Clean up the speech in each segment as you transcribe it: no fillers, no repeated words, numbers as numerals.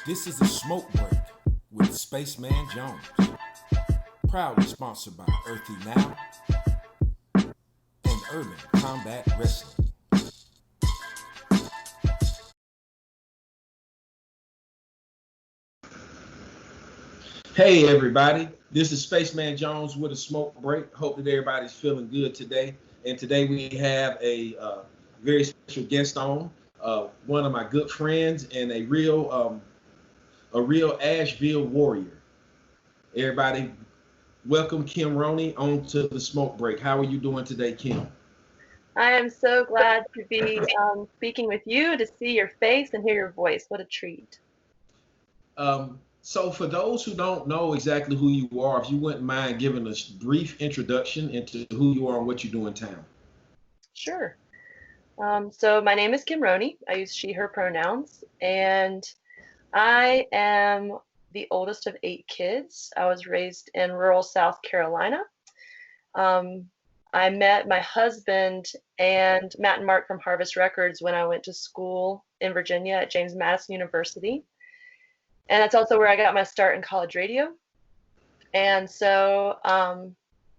This is a smoke break with Spaceman Jones. Proudly sponsored by Earthy Now and Urban Combat Wrestling. Hey everybody, this is Spaceman Jones with a smoke break. Hope that everybody's feeling good today. And today we have a very special guest on, one of my good friends and a real Asheville warrior. Everybody, welcome Kim Roney onto the smoke break. How are you doing today, Kim? I am so glad to be speaking with you, to see your face and hear your voice. What a treat. So for those who don't know exactly who you are, if you wouldn't mind giving us a brief introduction into who you are and what you do in town. Sure. So my name is Kim Roney. I use she, her pronouns, and I am the oldest of 8 kids. I was raised in rural South Carolina. I met my husband and Matt and Mark from Harvest Records when I went to school in Virginia at James Madison University. And that's also where I got my start in college radio. And so,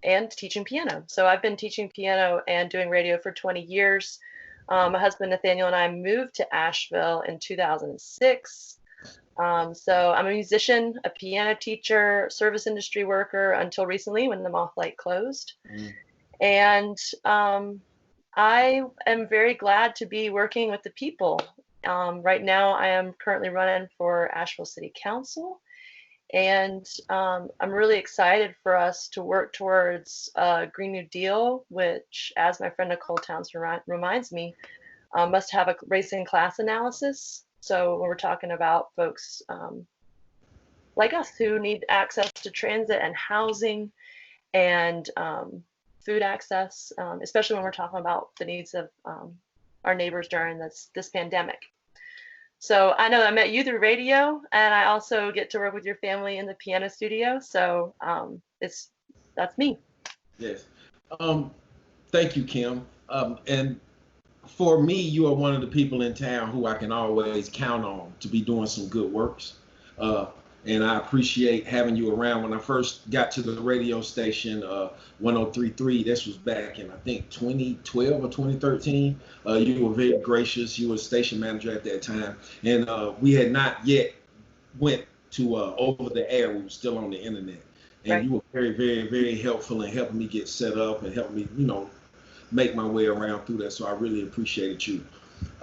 and teaching piano. So I've been teaching piano and doing radio for 20 years. My husband Nathaniel and I moved to Asheville in 2006. So I'm a musician, a piano teacher, service industry worker until recently when the Moth Light closed. And I am very glad to be working with the people. Right now, I am currently running for Asheville City Council, and I'm really excited for us to work towards a Green New Deal, which, as my friend Nicole Townsend reminds me, must have a race and class analysis. So when we're talking about folks like us who need access to transit and housing and food access, especially when we're talking about the needs of our neighbors during this pandemic. So I know I met you through radio, and I also get to work with your family in the piano studio. So that's me. Yes. Thank you, Kim. And for me, you are one of the people in town who I can always count on to be doing some good works. And I appreciate having you around. When I first got to the radio station, 1033, this was back in, I think, 2012 or 2013. You were very gracious. You were station manager at that time. And we had not yet went to over the air. We were still on the internet. And right. You were very, very, very helpful in helping me get set up and helping me, make my way around through that. So I really appreciated you.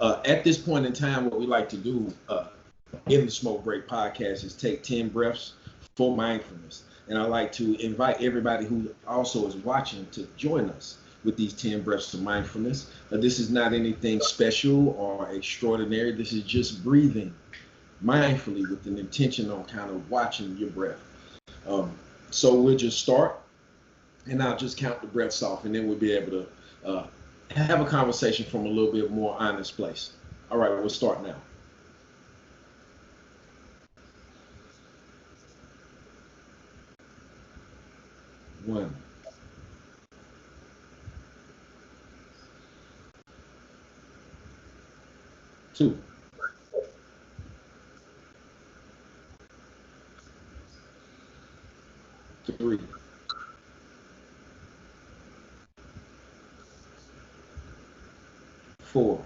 At this point in time, what we like to do in the Smoke Break podcast is take 10 breaths for mindfulness. And I like to invite everybody who also is watching to join us with these 10 breaths of mindfulness. This is not anything special or extraordinary. This is just breathing mindfully with an intention on kind of watching your breath. So we'll just start, and I'll just count the breaths off, and then we'll be able to have a conversation from a little bit more honest place. All right, we'll start now. 1, 2, 3, 4,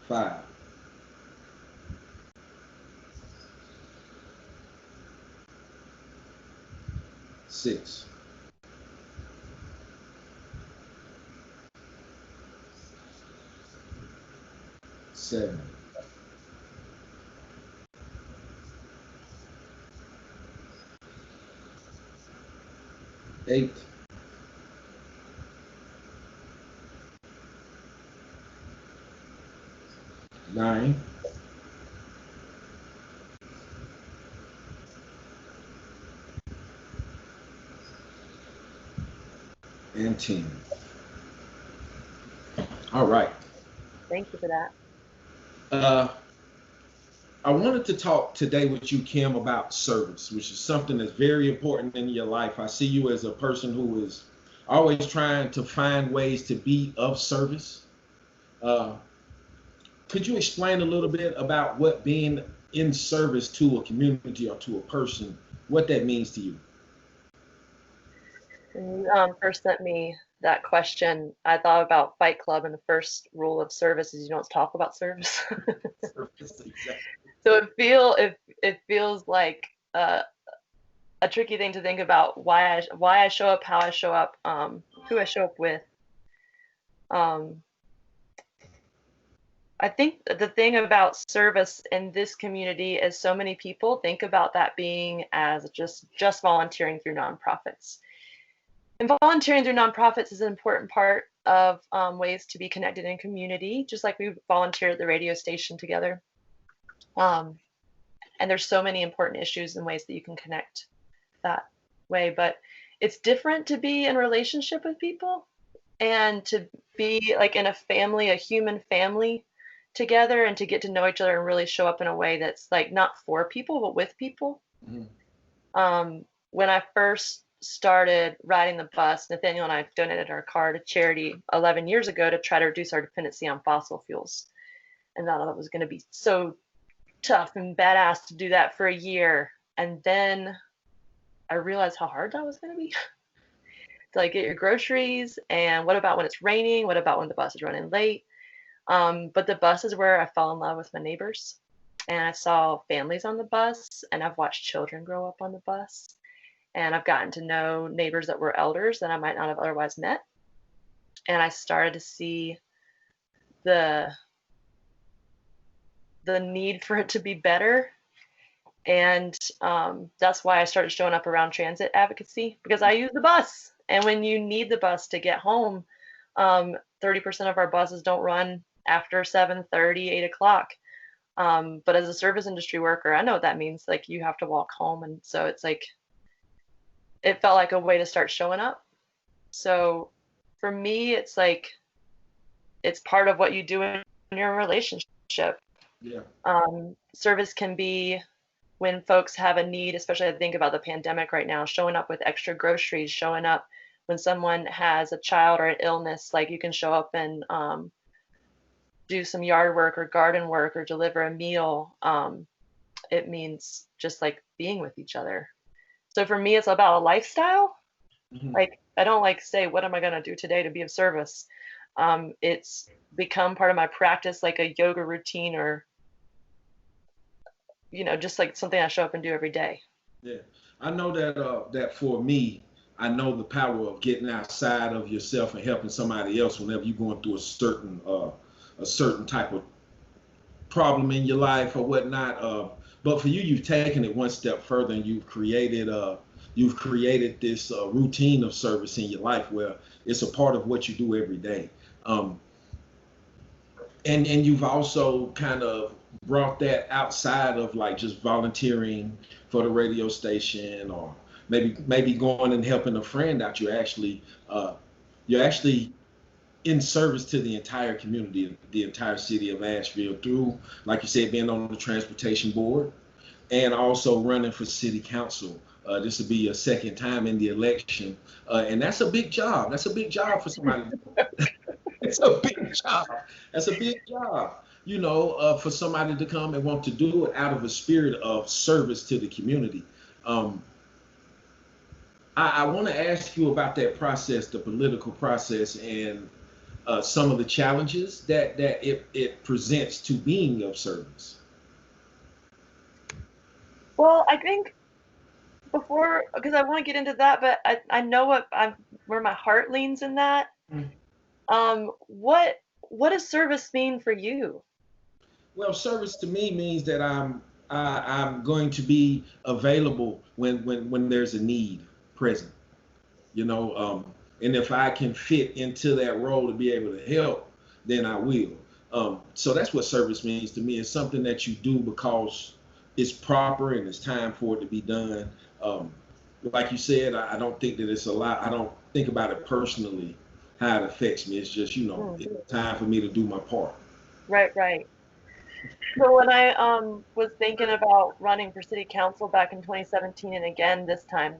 5, 6, 7, 8, 9, 10. All right. Thank you for that. I wanted to talk today with you, Kim, about service, which is something that's very important in your life. I see you as a person who is always trying to find ways to be of service. Uh, could you explain a little bit about what being in service to a community or to a person, what that means to you? When you first sent me that question, I thought about Fight Club, and the first rule of service is you don't talk about service. Service, exactly. So it feels like a tricky thing to think about why I show up, how I show up, who I show up with. Um, I think the thing about service in this community is so many people think about that being as just volunteering through nonprofits. And volunteering through nonprofits is an important part of ways to be connected in community, just like we volunteer at the radio station together. Um, and there's so many important issues and ways that you can connect that way. But it's different to be in relationship with people and to be like in a family, a human family together, and to get to know each other and really show up in a way that's like not for people, but with people. Mhm. When I first started riding the bus, Nathaniel and I donated our car to charity 11 years ago to try to reduce our dependency on fossil fuels. And I thought it was going to be so tough and badass to do that for a year. And then I realized how hard that was going to be to like get your groceries. And what about when it's raining? What about when the bus is running late? But the bus is where I fell in love with my neighbors. And I saw families on the bus, and I've watched children grow up on the bus. And I've gotten to know neighbors that were elders that I might not have otherwise met. And I started to see the the need for it to be better. And that's why I started showing up around transit advocacy, because I use the bus. And when you need the bus to get home, 30% of our buses don't run after 7:30, 8 o'clock. But as a service industry worker, I know what that means. Like you have to walk home. And so it's like, it felt like a way to start showing up. So for me, it's like, it's part of what you do in your relationship. Yeah. Service can be when folks have a need, especially I think about the pandemic right now, showing up with extra groceries, showing up when someone has a child or an illness, like you can show up and do some yard work or garden work or deliver a meal. It means just like being with each other. So for me, it's about a lifestyle. Mhm. Like I don't like say, what am I going to do today to be of service? It's become part of my practice, like a yoga routine, or just like something I show up and do every day. Yeah, I know that that for me, I know the power of getting outside of yourself and helping somebody else whenever you're going through a certain type of problem in your life or whatnot. But for you, you've taken it one step further and you've created this routine of service in your life where it's a part of what you do every day. Um, and you've also kind of brought that outside of like just volunteering for the radio station or maybe going and helping a friend out. You're actually in service to the entire community, the entire city of Asheville through, like you said, being on the transportation board and also running for city council. This will be your second time in the election, and that's a big job. That's a big job for somebody. It's a big job. That's a big job. For somebody to come and want to do it out of a spirit of service to the community. Um, I want to ask you about that process, the political process, and some of the challenges that it presents to being of service. Well, I think before, because I want to get into that, but I know where my heart leans in that. Mm. What does service mean for you? Well, service to me means that I'm going to be available when there's a need present. And if I can fit into that role to be able to help, then I will. So that's what service means to me. It's something that you do because it's proper and it's time for it to be done. Um, like you said, I don't think that it's a lot. I don't think about it personally how it affects me. It's just Mm, it's time for me to do my part. right, right. So when I was thinking about running for city council back in 2017 and again this time,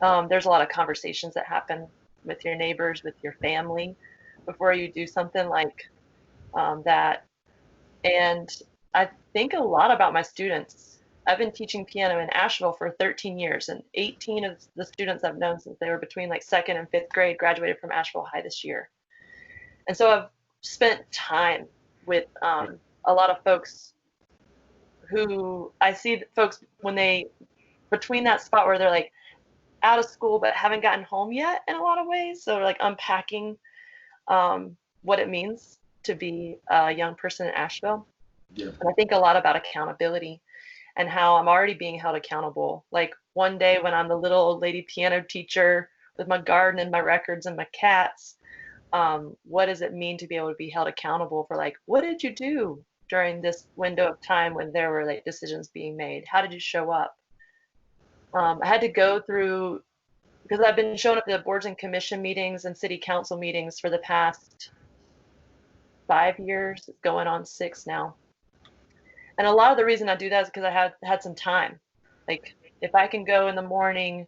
there's a lot of conversations that happen with your neighbors, with your family, before you do something like. that, and I think a lot about my students. I've been teaching piano in Asheville for 13 years, and 18 of the students I've known since they were between like second and fifth grade graduated from Asheville High this year. And so I've spent time with a lot of folks who I see folks when they, between that spot where they're like out of school but haven't gotten home yet in a lot of ways. So like unpacking what it means to be a young person in Asheville. Yeah. And I think a lot about accountability and how I'm already being held accountable. Like one day when I'm the little old lady piano teacher with my garden and my records and my cats, what does it mean to be able to be held accountable for like, what did you do during this window of time when there were like decisions being made? How did you show up? I had to go through, because I've been showing up at boards and commission meetings and city council meetings for the past 5 years, going on 6 now. And a lot of the reason I do that is because I had some time. Like if I can go in the morning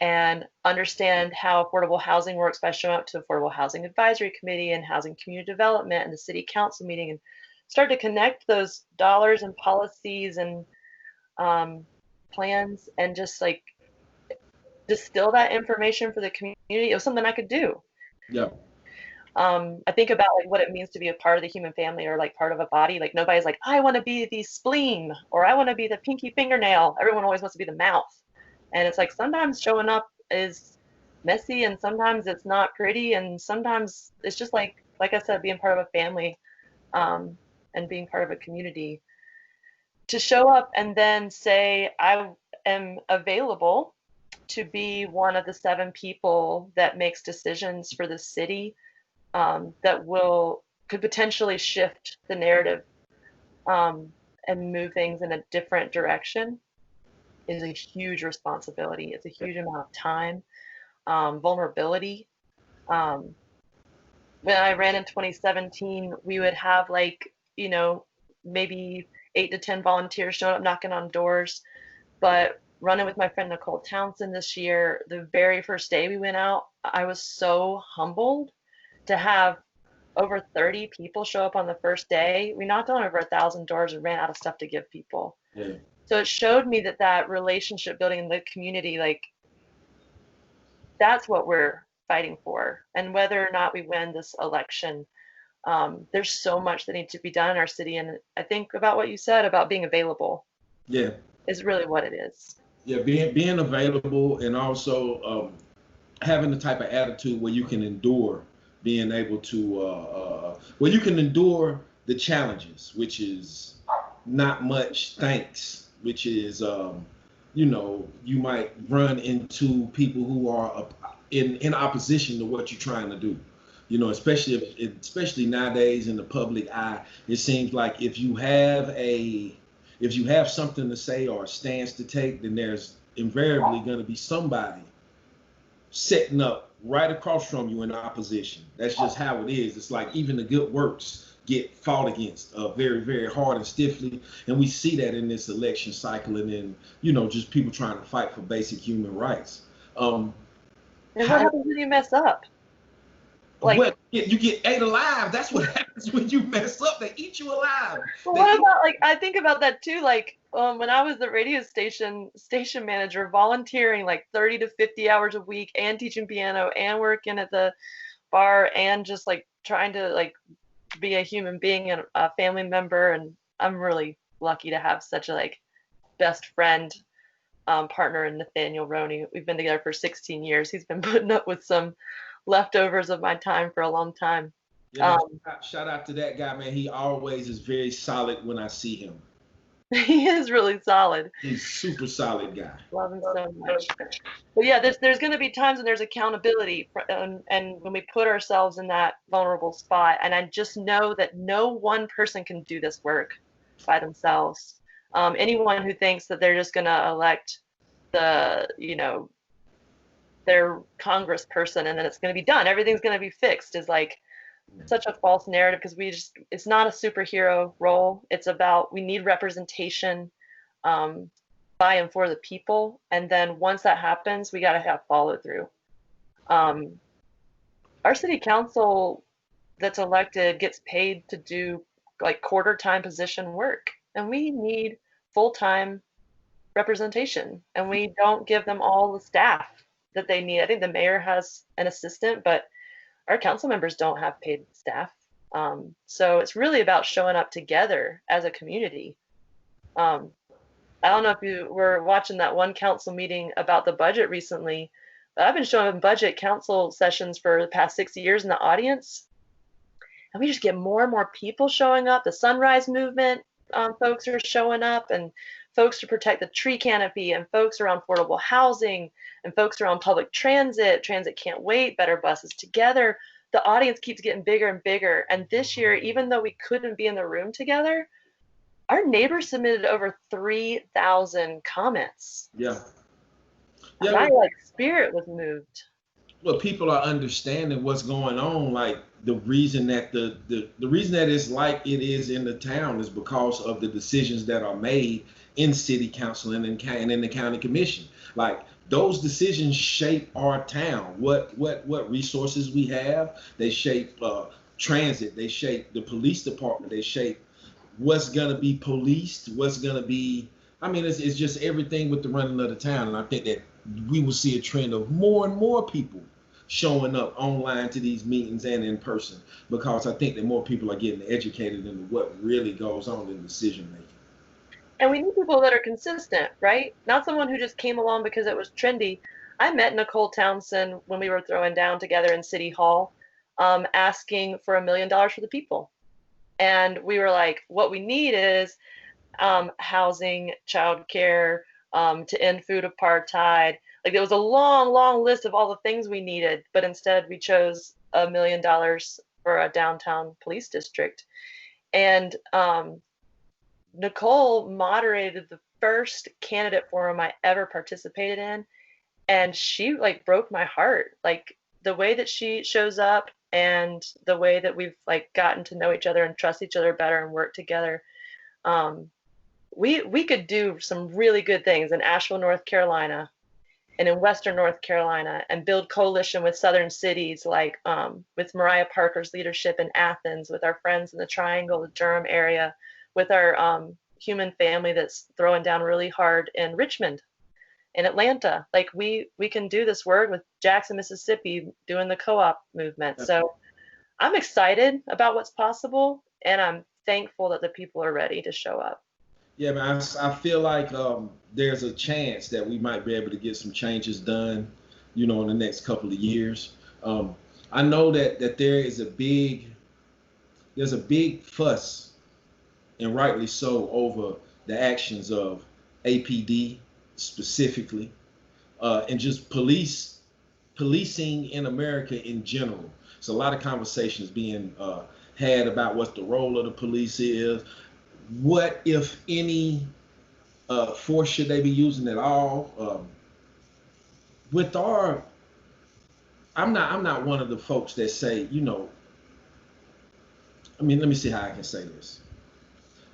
and understand how affordable housing works by showing up to Affordable Housing Advisory Committee and Housing Community Development and the city council meeting and start to connect those dollars and policies and plans and just like distill that information for the community, it was something I could do. Yeah. I think about like what it means to be a part of the human family or like part of a body. Like nobody's like, I want to be the spleen or I want to be the pinky fingernail. Everyone always wants to be the mouth. And it's like sometimes showing up is messy and sometimes it's not pretty and sometimes it's just like I said, being part of a family and being part of a community. To show up and then say, I am available to be one of the 7 people that makes decisions for the city that could potentially shift the narrative and move things in a different direction is a huge responsibility. It's a huge amount of time, vulnerability. When I ran in 2017, we would have like, maybe 8 to 10 volunteers showing up knocking on doors. But running with my friend Nicole Townsend this year, the very first day we went out, I was so humbled to have over 30 people show up on the first day. We knocked on over 1,000 doors and ran out of stuff to give people. Yeah. So it showed me that relationship building in the community, like that's what we're fighting for. And whether or not we win this election, there's so much that needs to be done in our city. And I think about what you said about being available. Yeah. Is really what it is. Yeah, being available and also having the type of attitude where you can endure, being able to where you can endure the challenges, which is not much thanks, which is you might run into people who are in opposition to what you're trying to do. Especially nowadays in the public eye, it seems like if you have something to say or a stance to take, then there's invariably going to be somebody setting up right across from you in opposition. That's just how it is. It's like even the good works get fought against very, very hard and stiffly. And we see that in this election cycle and then, just people trying to fight for basic human rights. And what happens when you mess up? Like, you get ate alive. That's what happens when you mess up. They eat you alive. Well, what about I think about that too. Like when I was the radio station manager, volunteering like 30 to 50 hours a week and teaching piano and working at the bar and just like trying to like be a human being and a family member. And I'm really lucky to have such a like best friend partner in Nathaniel Roney. We've been together for 16 years. He's been putting up with some leftovers of my time for a long time. Yeah, shout out to that guy, man. He always is very solid when I see him. He is really solid. He's a super solid guy. Love him so much. But yeah, there's going to be times when there's accountability and when we put ourselves in that vulnerable spot. And I just know that no one person can do this work by themselves. Anyone who thinks that they're just going to elect their congressperson and then it's going to be done, everything's going to be fixed is like such a false narrative because it's not a superhero role. It's about we need representation by and for the people. And then once that happens, we got to have follow through. Our city council that's elected gets paid to do like quarter-time position work. And we need full-time representation, and we don't give them all the staff that they need. I think the mayor has an assistant, but our council members don't have paid staff. So it's really about showing up together as a community. Um, I don't know if you were watching that one council meeting about the budget recently, but I've been showing budget council sessions for the past 6 years in the audience, and we just get more and more people showing up. The Sunrise Movement folks are showing up, and folks to protect the tree canopy, and folks around affordable housing, and folks around public transit. Transit can't wait, better buses together. The audience keeps getting bigger and bigger. And this year, even though we couldn't be in the room together, our neighbors submitted over 3,000 comments. Yeah. Yeah, my spirit was moved. Well, people are understanding what's going on. Like the reason that the reason that it's like it is in the town is because of the decisions that are made in city council and in the county commission. Like those decisions shape our town. What resources we have. They shape transit. They shape the police department. They shape what's gonna be policed. What's gonna be. I mean, it's just everything with the running of the town. And I think that we will see a trend of more and more people showing up online to these meetings and in person, because I think that more people are getting educated into what really goes on in decision making. And we need people that are consistent, right? Not someone who just came along because it was trendy. I met Nicole Townsend when we were throwing down together in City Hall, asking for $1 million for the people. And we were like, what we need is housing, childcare, to end food apartheid. Like there was a long, long list of all the things we needed, but instead we chose $1 million for a downtown police district. And Nicole moderated the first candidate forum I ever participated in, and she like broke my heart. Like the way that she shows up and the way that we've like gotten to know each other and trust each other better and work together. We could do some really good things in Asheville, North Carolina, and in Western North Carolina, and build coalition with Southern cities, like with Mariah Parker's leadership in Athens, with our friends in the Triangle, the Durham area, with our human family that's throwing down really hard in Richmond, in Atlanta. Like we can do this work with Jackson, Mississippi, doing the co-op movement. So I'm excited about what's possible, and I'm thankful that the people are ready to show up. Yeah, man, I feel like there's a chance that we might be able to get some changes done, in the next couple of years. I know that there's a big fuss, and rightly so, over the actions of APD specifically, and just policing in America in general. So a lot of conversations being had about what the role of the police is. What, if any, force should they be using at all? I'm not one of the folks that say, let me see how I can say this.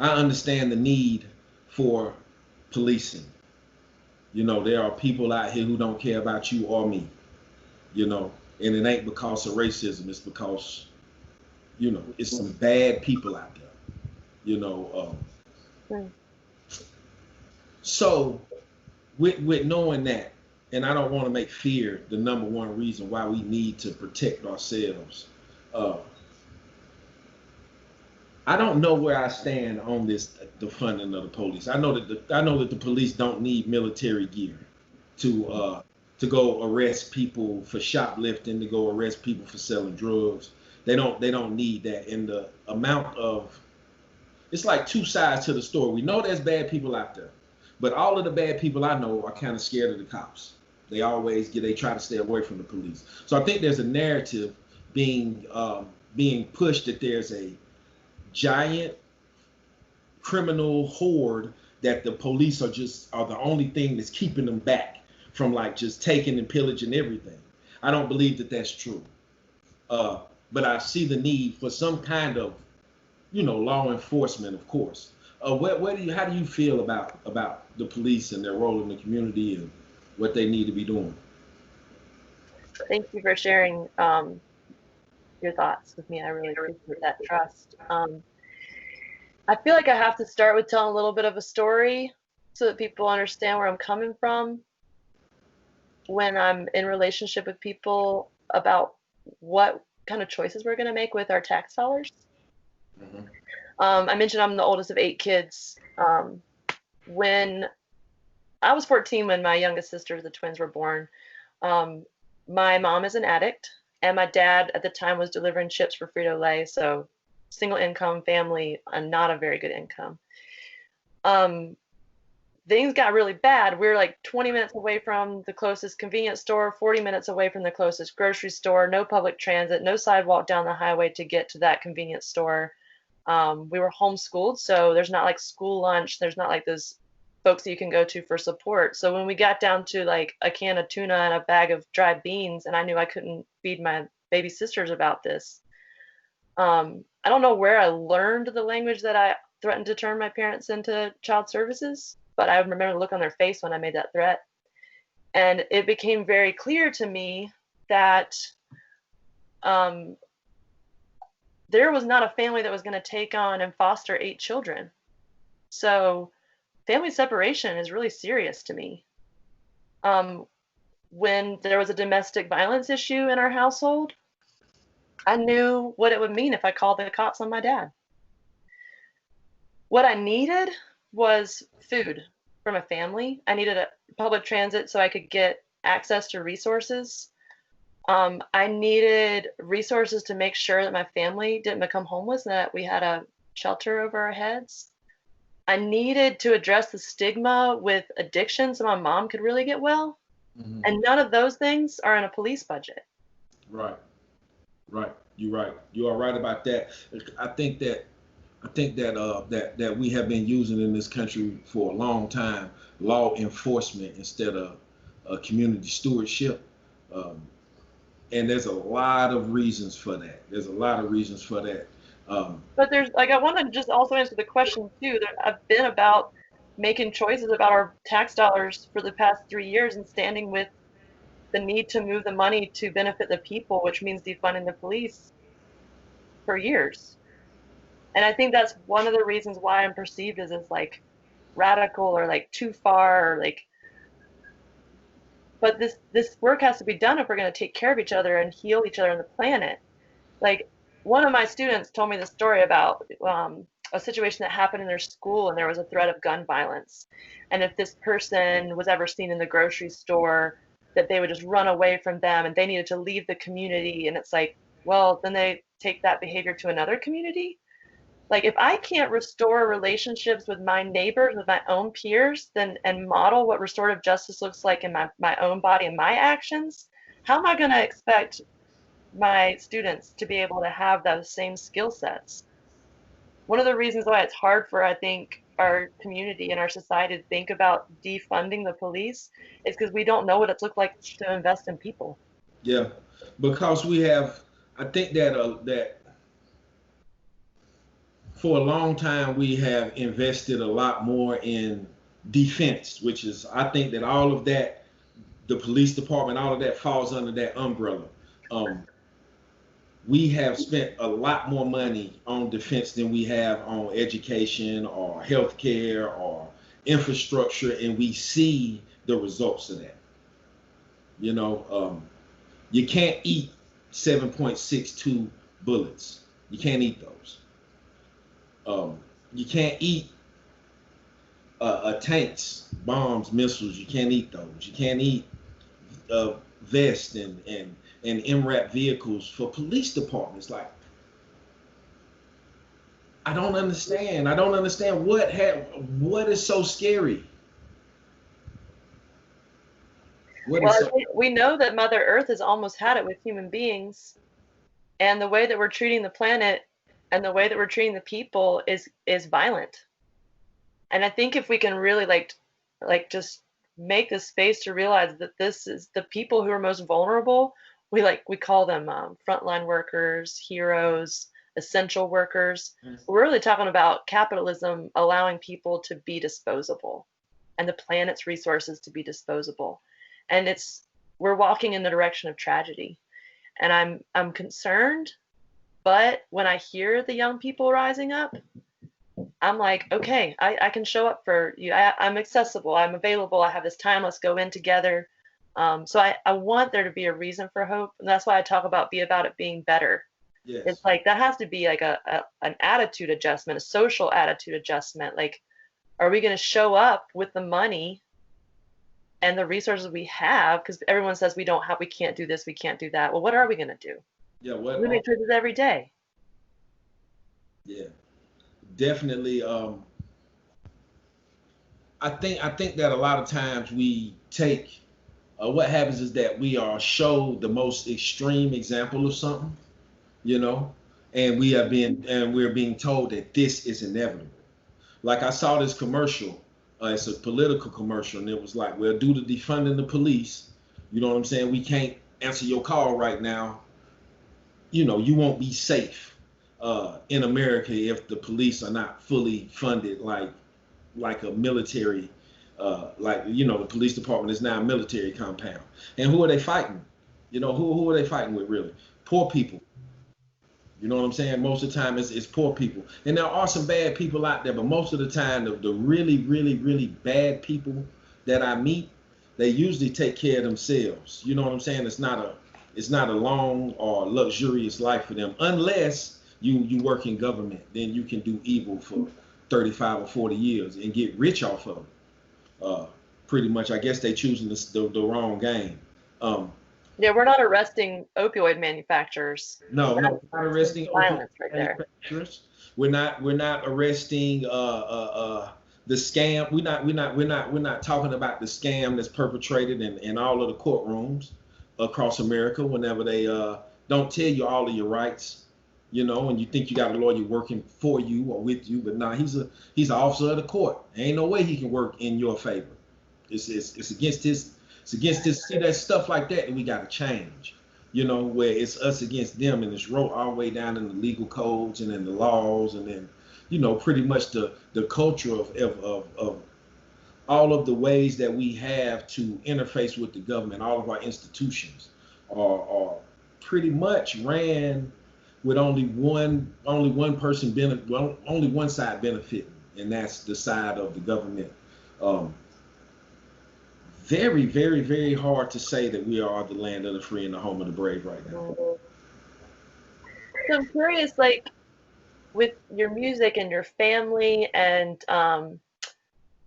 I understand the need for policing. There are people out here who don't care about you or me, and it ain't because of racism. It's because, it's some bad people out there. So with knowing that, and I don't want to make fear the number one reason why we need to protect ourselves. I don't know where I stand on the funding of the police. I know that the police don't need military gear to go arrest people for shoplifting, to go arrest people for selling drugs. They don't need that. And the amount of, it's like two sides to the story. We know there's bad people out there, but all of the bad people I know are kind of scared of the cops. They try to stay away from the police. So I think there's a narrative being pushed that there's a giant criminal horde that the police are the only thing that's keeping them back from like just taking and pillaging everything. I don't believe that that's true. But I see the need for some kind of law enforcement, of course. How do you feel about the police and their role in the community and what they need to be doing? Thank you for sharing. your thoughts with me. I really appreciate that trust. I feel like I have to start with telling a little bit of a story so that people understand where I'm coming from when I'm in relationship with people about what kind of choices we're going to make with our tax dollars. Mhm. I mentioned I'm the oldest of 8 kids. When I was 14 when my youngest sister, the twins, were born. Um, my mom is an addict, and my dad at the time was delivering chips for Frito-Lay, so single income family and not a very good income. Um, things got really bad. We were like 20 minutes away from the closest convenience store, 40 minutes away from the closest grocery store, no public transit, no sidewalk down the highway to get to that convenience store. We were homeschooled, so there's not like school lunch. There's not like those folks that you can go to for support. So when we got down to like a can of tuna and a bag of dried beans, and I knew I couldn't feed my baby sisters about this, I don't know where I learned the language that I threatened to turn my parents into child services, but I remember the look on their face when I made that threat. And it became very clear to me that um, there was not a family that was going to take on and foster 8 children. So family separation is really serious to me. Um, when there was a domestic violence issue in our household, I knew what it would mean if I called the cops on my dad. What I needed was food from a family. I needed a public transit so I could get access to resources. I needed resources to make sure that my family didn't become homeless and that we had a shelter over our heads. I needed to address the stigma with addiction so my mom could really get well. Mhm. And none of those things are in a police budget. Right. Right. You're right. You are right about that. I think that that we have been using in this country for a long time law enforcement instead of community stewardship. Um, and there's a lot of reasons for that. There's a lot of reasons for that. Um, But there's like I want to just also answer the question too that I've been about making choices about our tax dollars for the past 3 years and standing with the need to move the money to benefit the people, which means defunding the police for years. And I think that's one of the reasons why I'm perceived as like radical or like too far or like but this work has to be done if we're going to take care of each other and heal each other on the planet. Like one of my students told me the story about a situation that happened in their school and there was a threat of gun violence. And if this person was ever seen in the grocery store, that they would just run away from them and they needed to leave the community. And it's like, well, then they take that behavior to another community. Like if I can't restore relationships with my neighbors, with my own peers, then and model what restorative justice looks like in my own body and my actions, how am I going to expect my students to be able to have those same skill sets? One of the reasons why it's hard for, I think, our community and our society to think about defunding the police is because we don't know what it's looked like to invest in people. yeah, because we have. I think that for a long time we have invested a lot more in defense, which is I think that all of that, the police department, all of that falls under that umbrella. Um, we have spent a lot more money on defense than we have on education or healthcare or infrastructure, and we see the results of that. You know, you can't eat 7.62 bullets. You can't eat those. Um, you can't eat tanks, bombs, missiles. You can't eat those. You can't eat vests and MRAP vehicles for police departments. Like, I don't understand. I don't understand what is so scary. What Well, is so we know that Mother Earth has almost had it with human beings, and the way that we're treating the planet and the way that we're treating the people is violent. And I think if we can really like just make the space to realize that this is the people who are most vulnerable, we call them frontline workers, heroes, essential workers. We're really talking about capitalism allowing people to be disposable and the planet's resources to be disposable. And we're walking in the direction of tragedy. And I'm concerned But when I hear the young people rising up, I'm like, okay, I can show up for you. I'm accessible. I'm available. I have this time. Let's go in together. So I want there to be a reason for hope. And that's why I talk about it being better. Yes. It's like that has to be like an attitude adjustment, a social attitude adjustment. Like, are we going to show up with the money and the resources we have? Because everyone says we can't do this, we can't do that. Well, what are we going to do? Yeah. We make choices every day. Yeah. Definitely. I think that a lot of times we take what happens is that we are show the most extreme example of something, you know, and we're being told that this is inevitable. Like I saw this commercial, it's a political commercial, and it was like, well, due to defunding the police, you know what I'm saying, we can't answer your call right now. You know, you won't be safe in America if the police are not fully funded, like a military, like, you know, the police department is now a military compound. And who are they fighting? You know, who are they fighting with really? Poor people. You know what I'm saying? Most of the time it's poor people. And there are some bad people out there, but most of the time the really, really, really bad people that I meet, they usually take care of themselves. You know what I'm saying? It's not a long or luxurious life for them unless you work in government. Then you can do evil for 35 or 40 years and get rich off of it. Pretty much, I guess they choosing the wrong game. Um, Yeah, we're not arresting opioid manufacturers. no, we're not arresting opioid Violence right there. manufacturers. We're not arresting the scam. We're not talking about the scam that's perpetrated in all of the courtrooms across America. Whenever they don't tell you all of your rights, you know, and you think you got a lawyer working for you or with you, but nah, he's an officer of the court. Ain't no way he can work in your favor. It's against his. It's against this. See, that stuff like that we got to change. You know, where it's us against them, and it's wrote all the way down in the legal codes and in the laws, and then, you know, pretty much the culture of all of the ways that we have to interface with the government. All of our institutions are pretty much ran with only one person well, only one side benefiting, and that's the side of the government. Um, Very, very, very hard to say that we are the land of the free and the home of the brave right now. So I'm curious, like with your music and your family and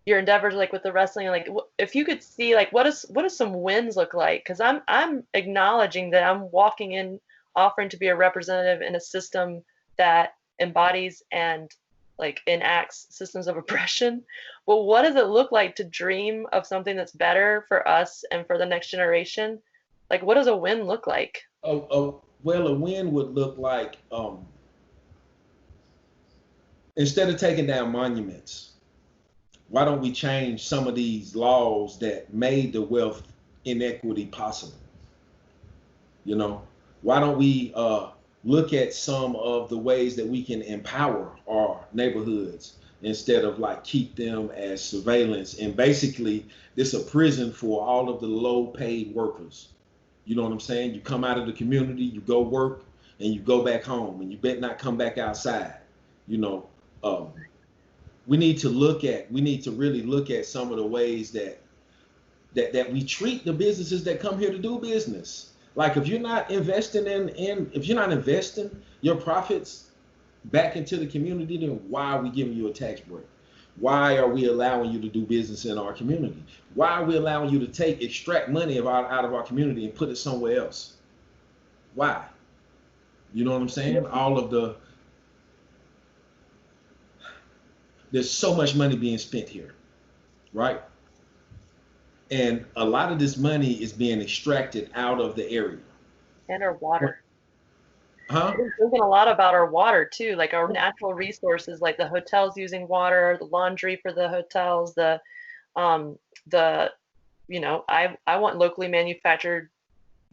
your endeavors, like with the wrestling, like if you could see, like what does some wins look like? Because I'm acknowledging that I'm walking in, offering to be a representative in a system that embodies and like enacts systems of oppression. Well, what does it look like to dream of something that's better for us and for the next generation? Like, what does a win look like? Well, a win would look like instead of taking down monuments, why don't we change some of these laws that made the wealth inequity possible? You know, why don't we look at some of the ways that we can empower our neighborhoods instead of like keep them as surveillance, and basically this a prison for all of the low paid workers. You know what I'm saying? You come out of the community, you go work, and you go back home, and you better not come back outside. You know, um, we need to really look at some of the ways that we treat the businesses that come here to do business. Like if you're not investing if you're not investing your profits back into the community, then why are we giving you a tax break? Why are we allowing you to do business in our community? Why are we allowing you to extract money out of our community and put it somewhere else? Why? You know what I'm saying? There's so much money being spent here, right? And a lot of this money is being extracted out of the area. And our water. Huh? We're thinking a lot about our water too, like our natural resources, like the hotels using water, the laundry for the hotels, um, the, I want locally manufactured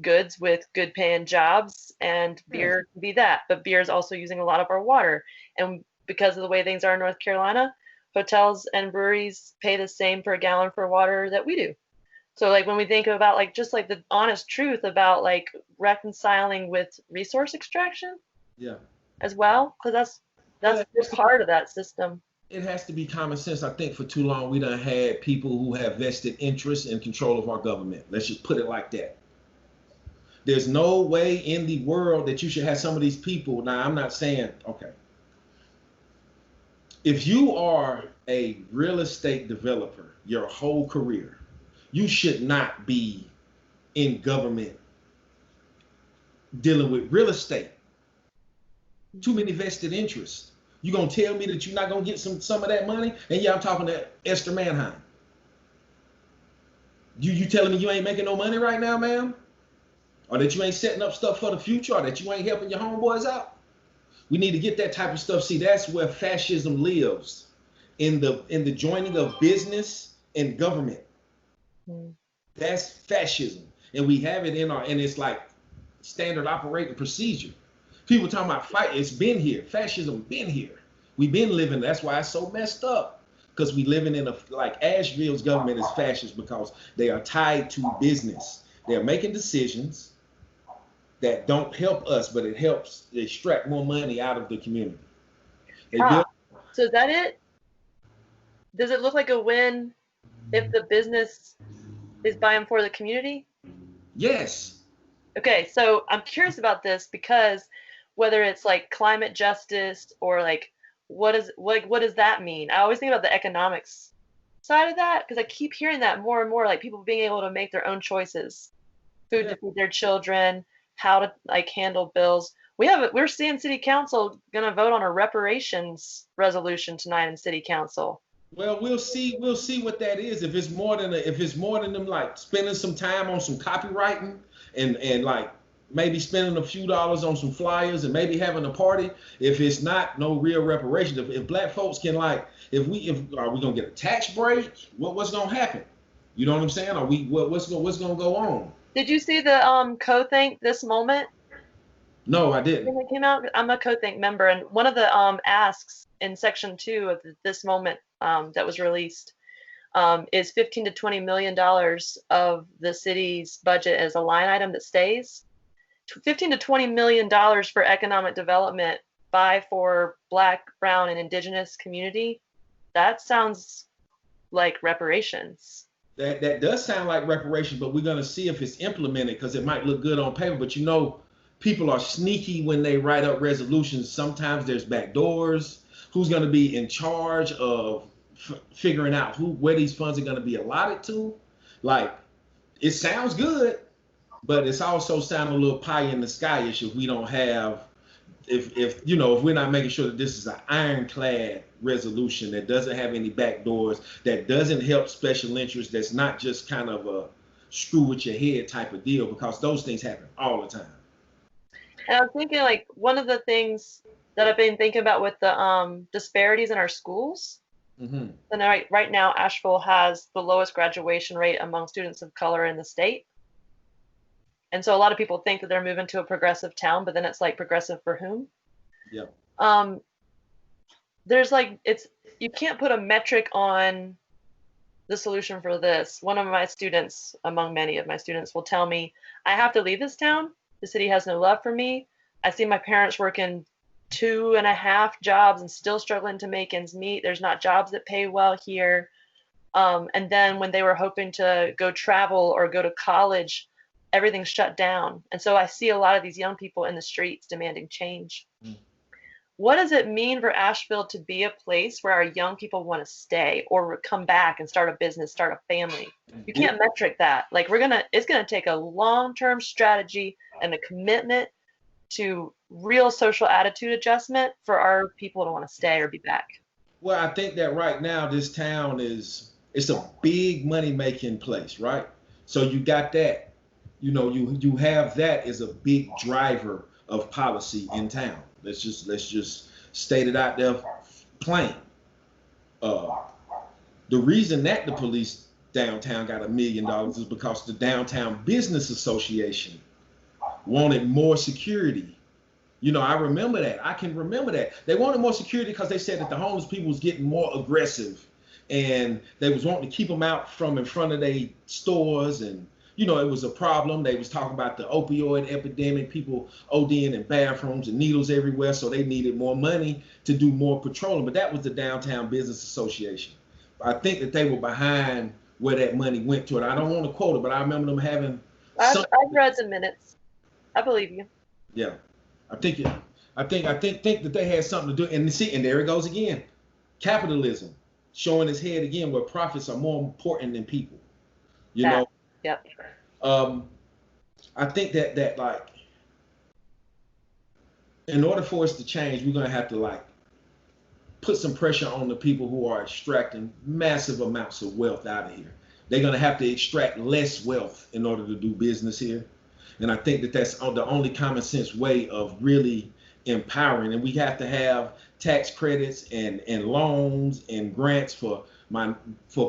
goods with good paying jobs, and beer can be that. But beer is also using a lot of our water. And because of the way things are in North Carolina, hotels and breweries pay the same per gallon for water that we do. So like when we think about like just like the honest truth about like reconciling with resource extraction, Yeah. as well? Because that's just part of that system. It has to be common sense. I think for too long we done had people who have vested interest in control of our government. Let's just put it like that. There's no way in the world that you should have some of these people. Now, I'm not saying, okay, if you are a real estate developer your whole career, you should not be in government dealing with real estate. Too many vested interests. You gonna tell me that you're not gonna get some of that money? And yeah, I'm talking to Esther Mannheim. You telling me you ain't making no money right now, ma'am? Or that you ain't setting up stuff for the future, or that you ain't helping your homeboys out? We need to get that type of stuff. See, that's where fascism lives, in the joining of business and government. That's fascism, and we have it and it's like standard operating procedure. People talking about fight. It's been here. Fascism been here. We've been living. That's why it's so messed up, because we living in like Asheville's government is fascist because they are tied to business. They're making decisions that don't help us, but it helps extract more money out of the community. So is that it? Does it look like a win if the business is buying for the community? Yes. Okay, so I'm curious about this because whether it's like climate justice or like what does that mean? I always think about the economics side of that because I keep hearing that more and more, like people being able to make their own choices, food to feed their children, how to like handle bills. We're seeing City Council gonna vote on a reparations resolution tonight in City Council. Well, we'll see what that is. If it's more than them like spending some time on some copywriting and like maybe spending a few dollars on some flyers and maybe having a party. If it's not no real reparations, if black folks can like, are we gonna get a tax break? What's gonna happen? You know what I'm saying? What's gonna go on? Did you see the Co-Think This Moment? No, I didn't. It came out. I'm a Co-Think member, and one of the asks in section 2 of This Moment that was released is $15 to $20 million of the city's budget as a line item that stays. $15 to $20 million for economic development for Black, Brown, and Indigenous community. That sounds like reparations. That does sound like reparations, but we're gonna see if it's implemented because it might look good on paper. But you know, people are sneaky when they write up resolutions. Sometimes there's back doors. Who's gonna be in charge of figuring out where these funds are gonna be allotted to? Like, it sounds good, but it's also sounding a little pie in the sky-ish if we don't have, if we're not making sure that this is an ironclad resolution that doesn't have any back doors, that doesn't help special interests, that's not just kind of a screw with your head type of deal, because those things happen all the time. And I'm thinking like one of the things that I've been thinking about with the disparities in our schools. Mm-hmm. And right now, Asheville has the lowest graduation rate among students of color in the state. And so a lot of people think that they're moving to a progressive town, but then it's like progressive for whom? Yeah. There's like, you can't put a metric on the solution for this. One of my students, among many of my students, will tell me, I have to leave this town. The city has no love for me. I see my parents working 2.5 jobs and still struggling to make ends meet. There's not jobs that pay well here. And then when they were hoping to go travel or go to college, everything's shut down. And so I see a lot of these young people in the streets demanding change. What does it mean for Asheville to be a place where our young people want to stay or come back and start a business, start a family? You can't metric that. Like it's gonna take a long-term strategy and a commitment to real social attitude adjustment for our people to want to stay or be back. Well, I think that right now this town it's a big money-making place, right? So you got that. You have that as a big driver of policy in town. Let's just state it out there plain. The reason that the police downtown got $1 million is because the Downtown Business Association wanted more security. I remember that. I can remember that. They wanted more security because they said that the homeless people was getting more aggressive, and they was wanting to keep them out from in front of their stores and you know, it was a problem. They was talking about the opioid epidemic, people ODing in bathrooms and needles everywhere, so they needed more money to do more patrolling. But that was the Downtown Business Association. I think that they were behind where that money went to it. I don't want to quote it, but I remember them having I've read the minutes. I believe you. Yeah, I think that they had something to do. And see, and there it goes again, capitalism showing its head again, where profits are more important than people. You know. Yep. I think that like, in order for us to change, we're gonna have to like put some pressure on the people who are extracting massive amounts of wealth out of here. They're gonna have to extract less wealth in order to do business here. And I think that that's the only common sense way of really empowering. And we have to have tax credits and loans and grants for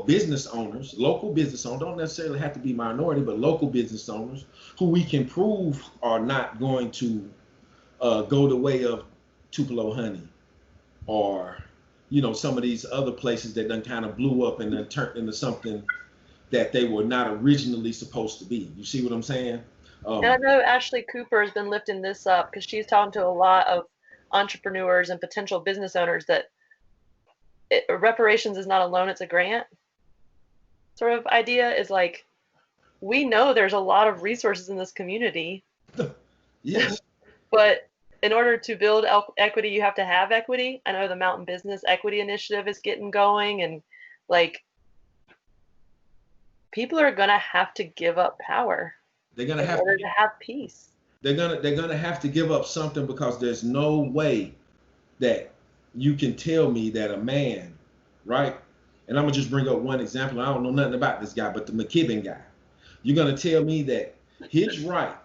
business owners, local business owners, don't necessarily have to be minority, but local business owners who we can prove are not going to go the way of Tupelo Honey, or, you know, some of these other places that done kind of blew up and then turned into something that they were not originally supposed to be. You see what I'm saying? And I know Ashley Cooper has been lifting this up because she's talking to a lot of entrepreneurs and potential business owners that reparations is not a loan, it's a grant sort of idea. Is like, we know there's a lot of resources in this community. Yes. But in order to build equity, you have to have equity. I know the Mountain Business Equity Initiative is getting going, and like, people are gonna have to give up power. They're gonna in order to have peace. They're gonna have to give up something, because there's no way that you can tell me that a man, right? And I'm gonna just bring up one example. I don't know nothing about this guy, but the McKibben guy. You're gonna tell me that his right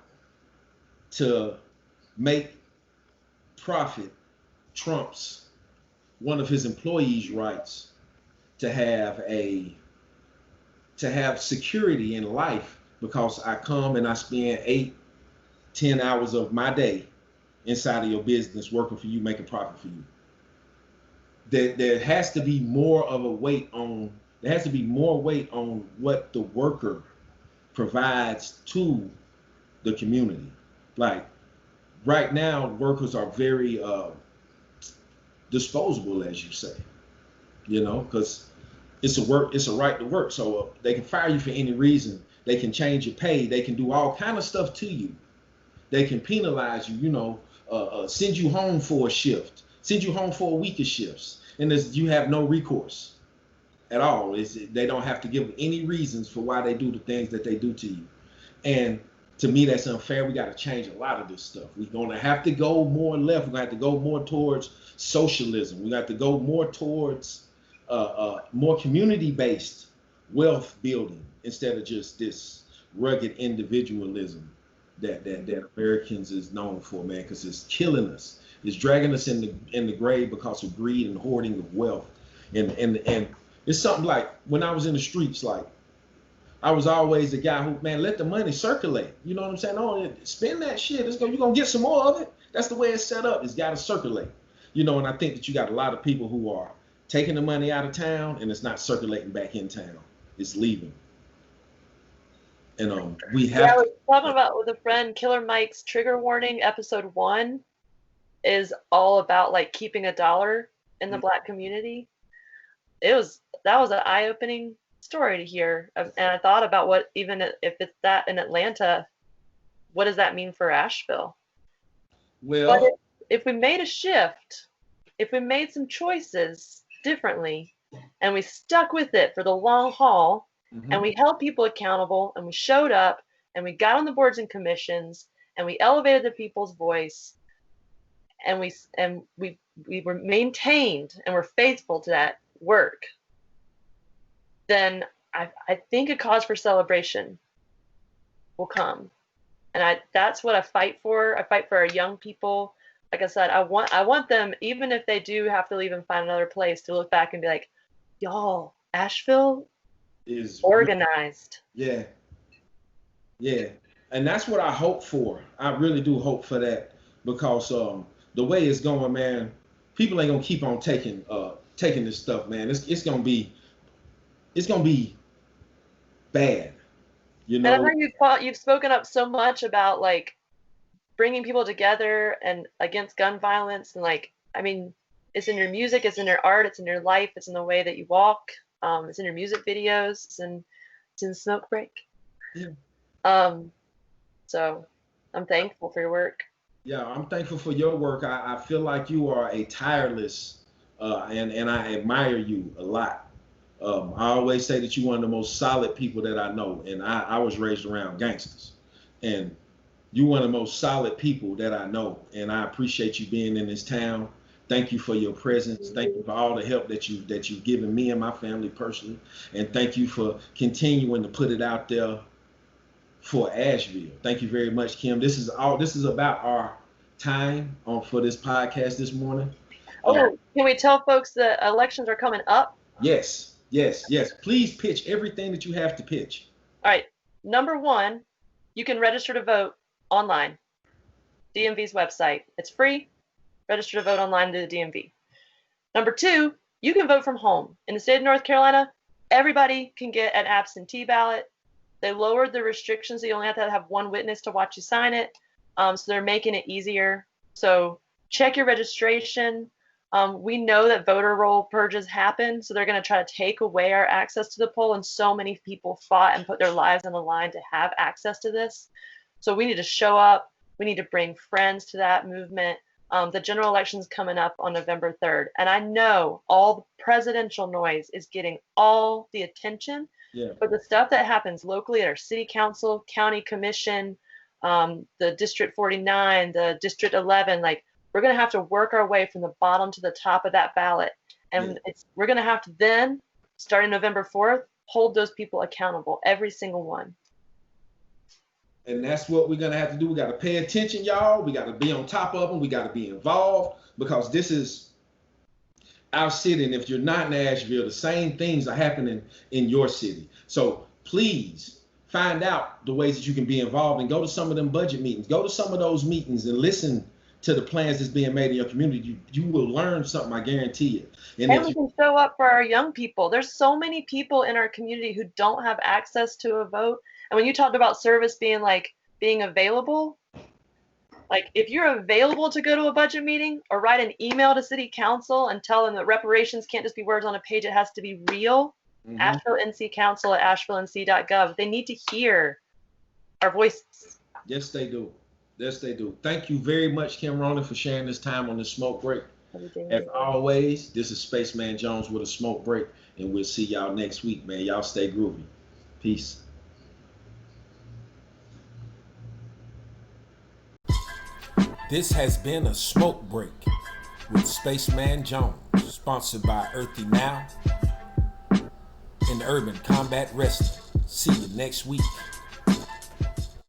to make profit trumps one of his employees' rights to have security in life, because I come and I spend 8-10 hours of my day inside of your business working for you, making profit for you. There has to be more weight on what the worker provides to the community. Like, right now, workers are very disposable, as you say, you know, because it's a right to work. So they can fire you for any reason. They can change your pay. They can do all kind of stuff to you. They can penalize you, you know, send you home for a shift, send you home for a week of shifts. And you have no recourse at all. They don't have to give any reasons for why they do the things that they do to you. And to me, that's unfair. We got to change a lot of this stuff. We're going to have to go more left. We're going to have to go more towards socialism. We got to go more towards more community-based wealth building, instead of just this rugged individualism that Americans is known for, man, because it's killing us. It's dragging us in the grave because of greed and hoarding of wealth. And it's something like, when I was in the streets, like, I was always the guy who, man, let the money circulate. You know what I'm saying? Oh, spend that shit. You're going to get some more of it. That's the way it's set up. It's got to circulate. You know, and I think that you got a lot of people who are taking the money out of town, and it's not circulating back in town. It's leaving. And we have. Yeah, I was talking about with a friend, Killer Mike's Trigger Warning, episode 1 is all about like keeping a dollar in the Black community. That was an eye-opening story to hear, and I thought about what, even if it's that in Atlanta, what does that mean for Asheville? Well, but if we made a shift, if we made some choices differently, and we stuck with it for the long haul, and we held people accountable, and we showed up, and we got on the boards and commissions, and we elevated the people's voice, and we were maintained and were faithful to that work, then I think a cause for celebration will come. And that's what I fight for. I fight for our young people. Like I said, I want them, even if they do have to leave and find another place, to look back and be like, y'all, Asheville is organized. Yeah. And that's what I hope for. I really do hope for that, because the way it's going, man, people ain't gonna keep on taking this stuff, man. It's gonna be bad. You And I know, know you've spoken up so much about like bringing people together and against gun violence, and like, I mean, it's in your music, it's in your art, it's in your life, it's in the way that you walk, it's in your music videos, it's in Smoke Break. yeah, Um, so I'm thankful for your work. yeah, I'm thankful for your work. I feel like you are a tireless, and I admire you a lot. I always say that you're one of the most solid people that I know, and I was raised around gangsters, and you're one of the most solid people that I know, and I appreciate you being in this town. Thank you for your presence. Thank you for all the help that you've given me and my family personally, and thank you for continuing to put it out there for Asheville. Thank you very much, Kim. This is all. This is about our time on for this podcast this morning. Uh, Oh, can we tell folks that elections are coming up? yes, yes, yes. Please pitch everything that you have to pitch. All right. Number one, you can register to vote online. DMV's website. It's free. Register to vote online to the DMV. Number two, you can vote from home. In the state of North Carolina, everybody can get an absentee ballot. They lowered the restrictions. So you only have to have one witness to watch you sign it. So they're making it easier. So check your registration. We know that voter roll purges happen, so they're going to try to take away our access to the poll. And so many people fought and put their lives on the line to have access to this. So we need to show up. We need to bring friends to that movement. The general election's coming up on November 3rd. And I know all the presidential noise is getting all the attention, Yeah. but the stuff that happens locally at our city council, county commission, the District 49, the District 11, like we're going to have to work our way from the bottom to the top of that ballot. And we're going to have to then, starting November 4th, hold those people accountable, every single one. And that's what we're gonna have to do. We got to pay attention, y'all. We got to be on top of them. We got to be involved because this is our city. And if you're not in Asheville, the same things are happening in your city. So please find out the ways that you can be involved and go to some of them budget meetings. Go to some of those meetings and listen to the plans that's being made in your community. You will learn something, I guarantee you. And we can show up for our young people. There's so many people in our community who don't have access to a vote. And when you talked about service being like being available, like if you're available to go to a budget meeting or write an email to city council and tell them that reparations can't just be words on a page, it has to be real. Asheville NC Council at ashevillennc.gov. They need to hear our voices. Yes, they do. Yes, they do. Thank you very much, Kim Roney, for sharing this time on this smoke break. As always, this is Spaceman Jones with a smoke break, and we'll see y'all next week, man. Y'all stay groovy. Peace. This has been a smoke break with Spaceman Jones, sponsored by Earthy Now and Urban Combat Wrestling. See you next week.